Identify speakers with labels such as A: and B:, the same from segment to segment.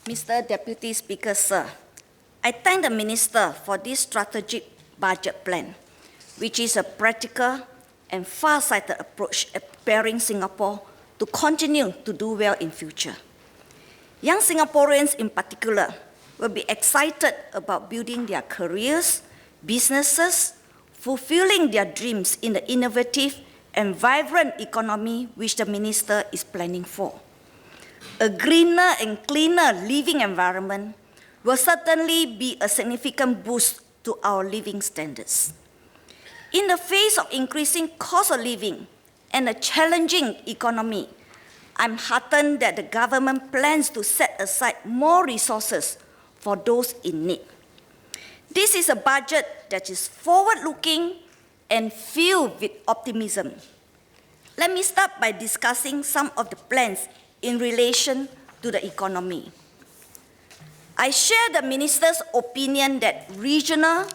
A: Mr. Deputy Speaker, sir, I thank the Minister for this strategic budget plan, which is a practical and far-sighted approach at preparing Singapore to continue to do well in future. Young Singaporeans in particular will be excited about building their careers, businesses, fulfilling their dreams in the innovative and vibrant economy which the Minister is planning for. A greener and cleaner living environment will certainly be a significant boost to our living standards. In the face of increasing cost of living and a challenging economy, I'm heartened that the government plans to set aside more resources for those in need. This is a budget that is forward-looking and filled with optimism. Let me start by discussing some of the plans in relation to the economy. I share the Minister's opinion that regional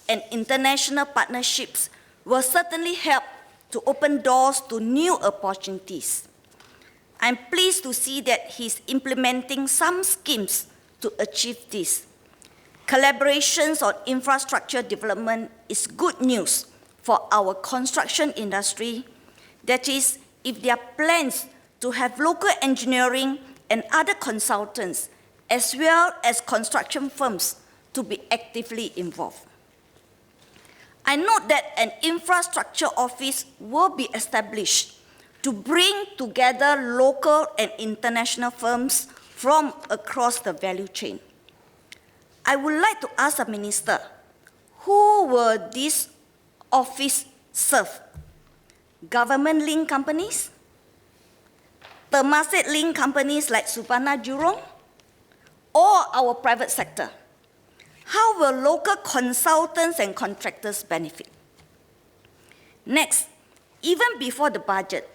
A: and international partnerships will certainly help to open doors to new opportunities. I'm pleased to see that he's implementing some schemes to achieve this. Collaborations on infrastructure development is good news for our construction industry. That is, if there are plans to have local engineering and other consultants, as well as construction firms, to be actively involved. I note that an infrastructure office will be established to bring together local and international firms from across the value chain. I would like to ask the Minister, who will this office serve? Government-linked companies? Temasek-linked companies like Supana Jurong? Or our private sector? How will local consultants and contractors benefit? Next, even before the budget,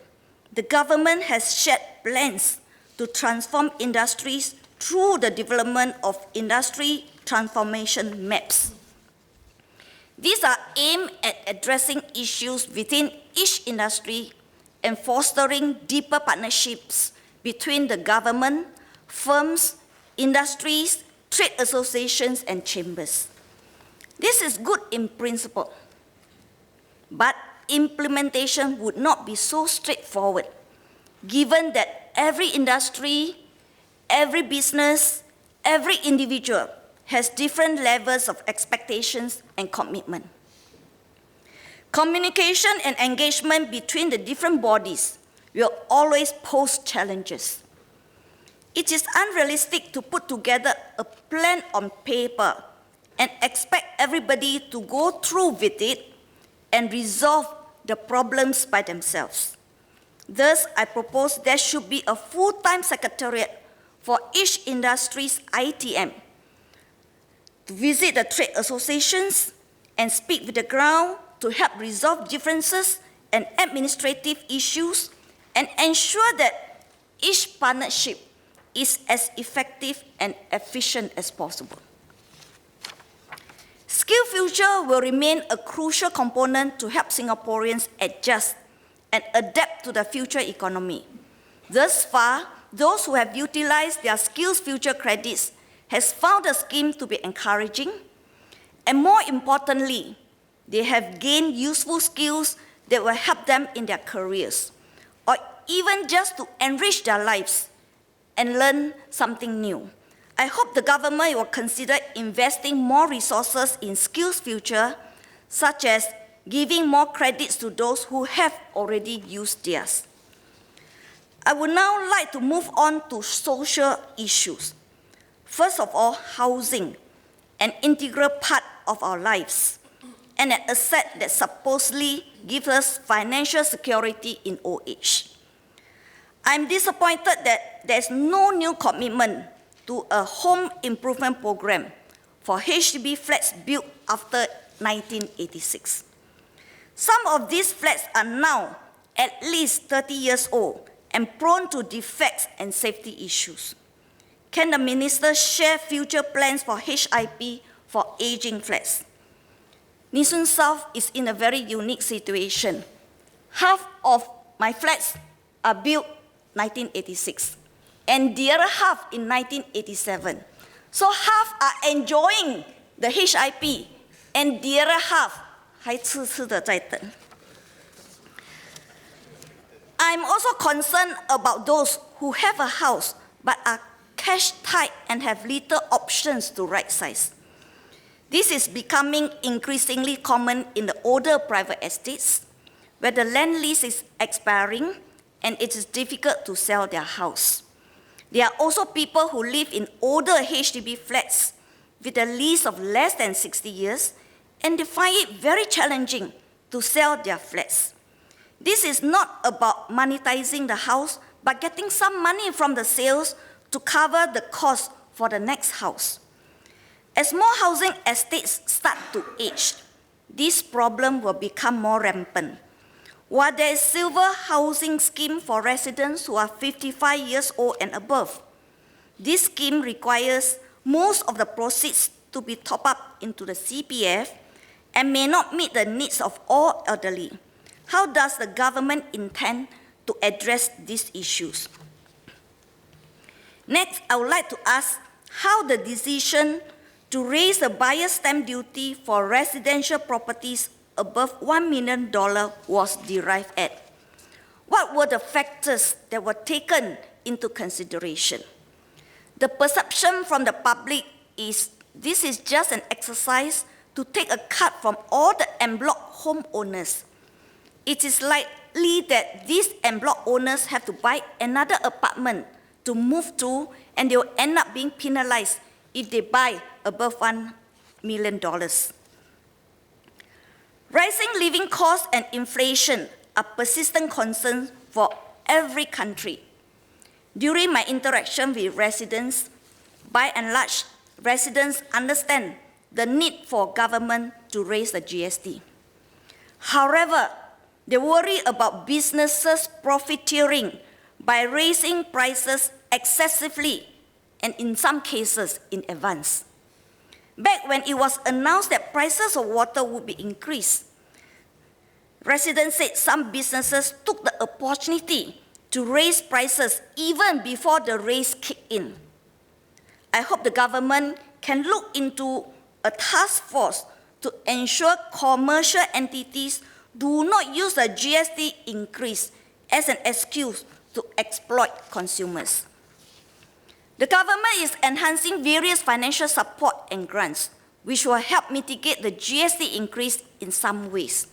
A: the government has shared plans to transform industries through the development of industry transformation maps. These are aimed at addressing issues within each industry and fostering deeper partnerships between the government, firms, industries, trade associations, and chambers. This is good in principle, but implementation would not be so straightforward, given that every industry, every business, every individual has different levels of expectations and commitment. Communication and engagement between the different bodies will always pose challenges. It is unrealistic to put together a plan on paper and expect everybody to go through with it and resolve the problems by themselves. Thus, I propose there should be a full-time secretariat for each industry's ITM to visit the trade associations and speak with the ground to help resolve differences and administrative issues and ensure that each partnership is as effective and efficient as possible. SkillsFuture will remain a crucial component to help Singaporeans adjust and adapt to the future economy. Thus far, those who have utilized their SkillsFuture credits has found the scheme to be encouraging, and more importantly, they have gained useful skills that will help them in their careers, or even just to enrich their lives and learn something new. I hope the government will consider investing more resources in SkillsFuture, such as giving more credits to those who have already used theirs. I would now like to move on to social issues. First of all, housing, an integral part of our lives, and an asset that supposedly gives us financial security in old age. I'm disappointed that there's no new commitment to a home improvement program for HDB flats built after 1986. Some of these flats are now at least 30 years old and prone to defects and safety issues. Can the Minister share future plans for HIP for aging flats? Nee Soon South is in a very unique situation. Half of my flats are built 1986. and the other half in 1987. So half are enjoying the HIP, and the other half 还痴痴地在等。I'm also concerned about those who have a house but are cash tight and have little options to right size. This is becoming increasingly common in the older private estates, where the land lease is expiring and it is difficult to sell their house. There are also people who live in older HDB flats with a lease of less than 60 years, and they find it very challenging to sell their flats. This is not about monetizing the house, but getting some money from the sales to cover the cost for the next house. As more housing estates start to age, this problem will become more rampant. While there is silver housing scheme for residents who are 55 years old and above, this scheme requires most of the proceeds to be topped up into the CPF and may not meet the needs of all elderly. How does the government intend to address these issues? Next, I would like to ask how the decision to raise the buyer's stamp duty for residential properties above $1 million was derived at. What were the factors that were taken into consideration? The perception from the public is this is just an exercise to take a cut from all the en bloc homeowners. It is likely that these en bloc owners have to buy another apartment to move to, and they will end up being penalized if they buy above $1 million. Rising living costs and inflation are persistent concerns for every country. During my interaction with residents, by and large, residents understand the need for government to raise the GST. However, they worry about businesses profiteering by raising prices excessively and in some cases in advance. Back when it was announced that prices of water would be increased, residents said some businesses took the opportunity to raise prices even before the raise kicked in. I hope the government can look into a task force to ensure commercial entities do not use the GST increase as an excuse to exploit consumers. The government is enhancing various financial support and grants, which will help mitigate the GST increase in some ways.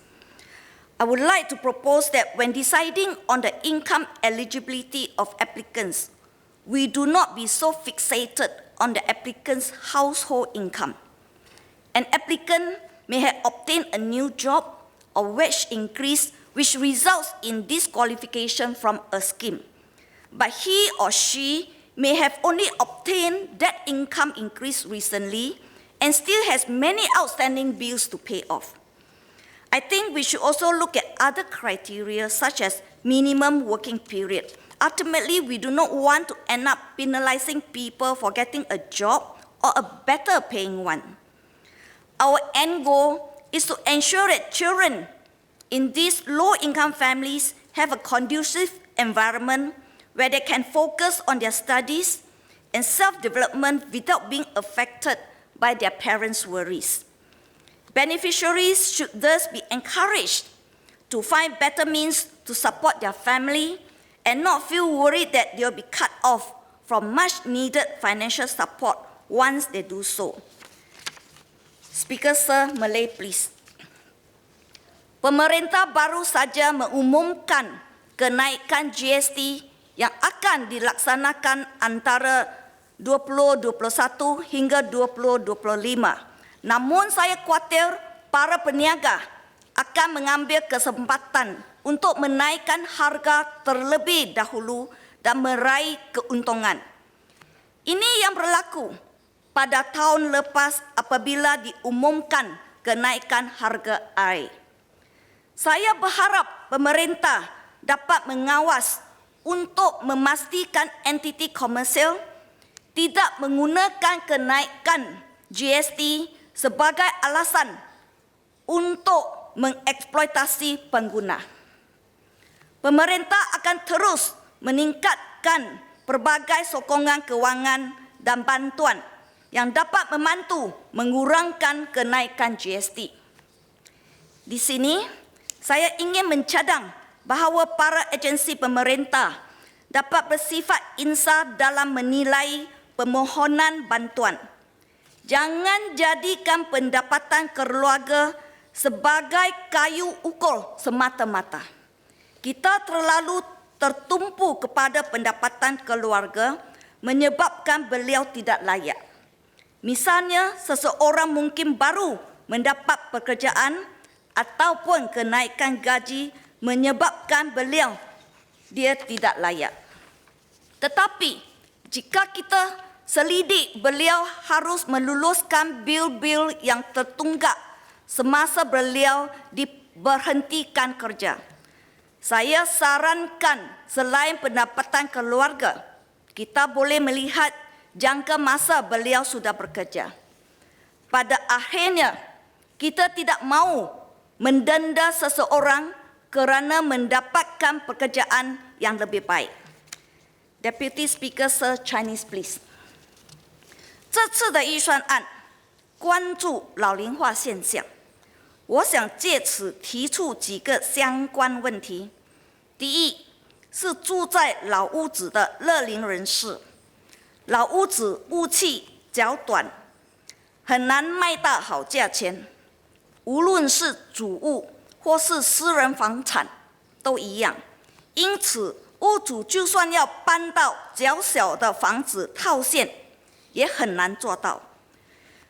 A: I would like to propose that when deciding on the income eligibility of applicants, we do not be so fixated on the applicant's household income. An applicant may have obtained a new job or wage increase which results in disqualification from a scheme, but he or she may have only obtained that income increase recently and still has many outstanding bills to pay off. I think we should also look at other criteria such as minimum working period. Ultimately, we do not want to end up penalizing people for getting a job or a better paying one. Our end goal is to ensure that children in these low-income families have a conducive environment where they can focus on their studies and self-development without being affected by their parents' worries. Beneficiaries should thus be encouraged to find better means to support their family and not feel worried that they'll be cut off from much-needed financial support once they do so. Speaker Sir, Malay please. Pemerintah baru saja mengumumkan kenaikan GST yang akan dilaksanakan antara 2021 hingga 2025. Namun saya khawatir para peniaga akan mengambil kesempatan untuk menaikkan harga terlebih dahulu dan meraih keuntungan. Ini yang berlaku pada tahun lepas apabila diumumkan kenaikan harga air. Saya berharap pemerintah dapat mengawas untuk memastikan entiti komersial tidak menggunakan kenaikan GST sebagai alasan untuk mengeksploitasi pengguna. Pemerintah akan terus meningkatkan berbagai sokongan keuangan dan bantuan yang dapat membantu mengurangkan kenaikan GST. Di sini, saya ingin mencadang bahawa para agensi pemerintah dapat bersifat insaf dalam menilai permohonan bantuan. Jangan jadikan pendapatan keluarga sebagai kayu ukur semata-mata. Kita terlalu tertumpu kepada pendapatan keluarga menyebabkan beliau tidak layak. Misalnya, seseorang mungkin baru mendapat pekerjaan ataupun kenaikan gaji menyebabkan beliau dia tidak layak. Tetapi, jika kita selidik, beliau harus meluluskan bil-bil yang tertunggak semasa beliau diberhentikan kerja. Saya sarankan selain pendapatan keluarga, kita boleh melihat jangka masa beliau sudah bekerja. Pada akhirnya, kita tidak mahu mendenda seseorang kerana mendapatkan pekerjaan yang lebih baik. Deputy Speaker Sir, Chinese please. 这次的预算案关注老龄化现象，我想借此提出几个相关问题。第一，是住在老屋子的乐龄人士，老屋子屋气较短，很难卖到好价钱，无论是主屋或是私人房产都一样。因此，屋主就算要搬到较小的房子套现，也很难做到。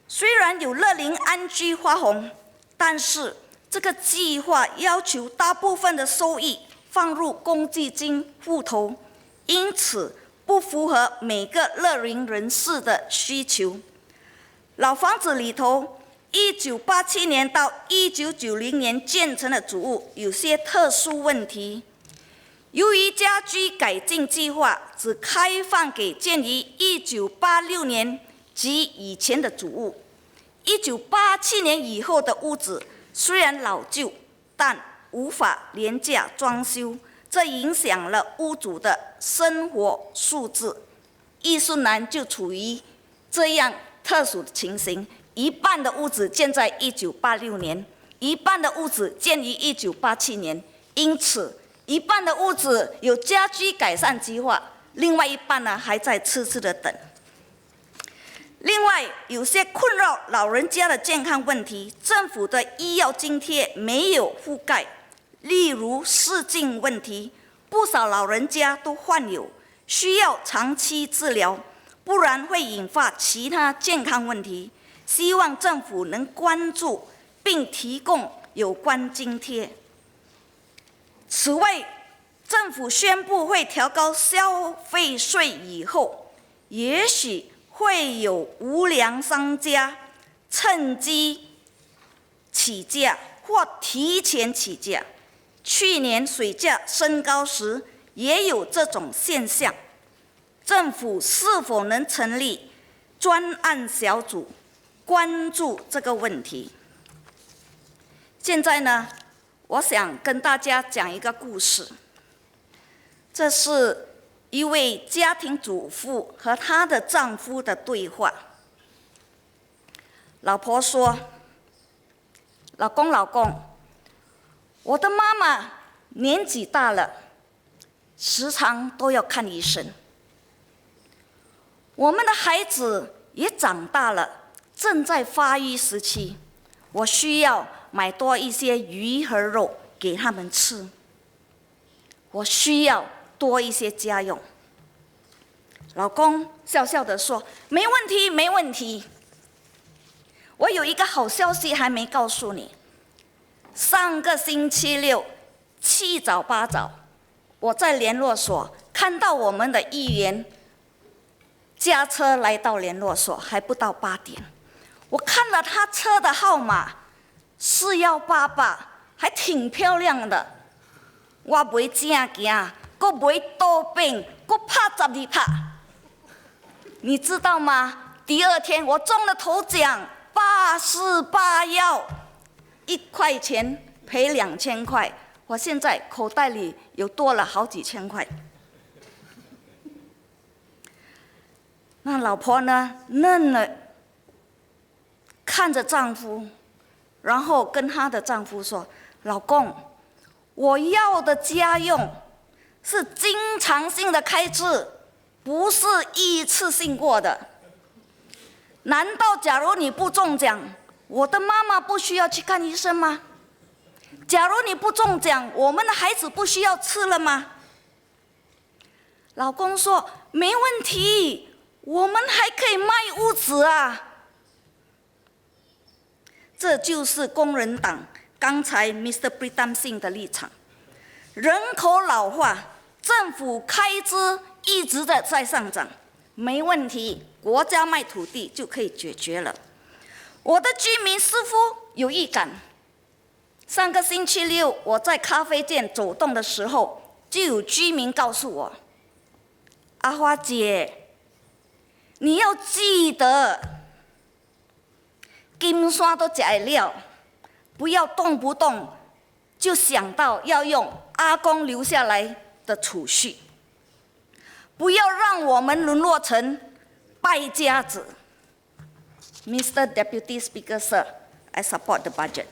A: 虽然有乐龄安居花红，但是这个计划要求大部分的收益放入公积金户头，因此不符合每个乐龄人士的需求。老房子里头，1987年到1990年建成的主屋有些特殊问题。由于家居改进计划只开放给建于1986年及以前的主屋，1987年以后的屋子虽然老旧，但无法廉价装修，这影响了屋主的生活素质。艺术南就处于这样特殊的情形，一半的屋子建在1986年，一半的屋子建于1987年，因此一半的屋子有家居改善计划，另外一半呢还在痴痴的等。另外，有些困扰老人家的健康问题，政府的医药津贴没有覆盖，例如视镜问题，不少老人家都患有，需要长期治疗，不然会引发其他健康问题。希望政府能关注并提供有关津贴。此外，政府宣布会调高消费税以后，也许会有无良商家趁机起价或提前起价。去年水价升高时也有这种现象。政府是否能成立专案小组关注这个问题？现在呢，我想跟大家讲一个故事。这是一位家庭主妇和她的丈夫的对话。老婆说：“老公，我的妈妈年纪大了，时常都要看医生。我们的孩子也长大了，正在发育时期，我需要买多一些鱼和肉给他们吃。我需要多一些家用。”老公笑笑地说：“没问题。我有一个好消息还没告诉你。上个星期六七早八早，我在联络所看到我们的议员驾车来到联络所，还不到8点。我看了他车的号码4188，还挺漂亮的。我没正行，还没倒病，还拍12拍。你知道吗？第二天我中了头奖，8481，1块钱赔2000块。我现在口袋里有多了好几千块。那老婆呢，愣了，看着丈夫，然后跟她的丈夫说：“老公，我要的家用是经常性的开支，不是一次性过的。难道假如你不中奖，我的妈妈不需要去看医生吗？假如你不中奖，我们的孩子不需要吃了吗？”老公说：“没问题，我们还可以卖屋子啊。”这就是工人党刚才 Mr. Pritam Singh 的立场。人口老化，政府开支一直在上涨，没问题，国家卖土地就可以解决了。我的居民似乎有预感。上个星期六，我在咖啡店走动的时候，就有居民告诉我：“阿花姐，你要记得，金山都摘了，不要动不动就想到要用阿公留下来的储蓄，不要让我们沦落成败家子。” Mr. Deputy Speaker, sir, I support the budget.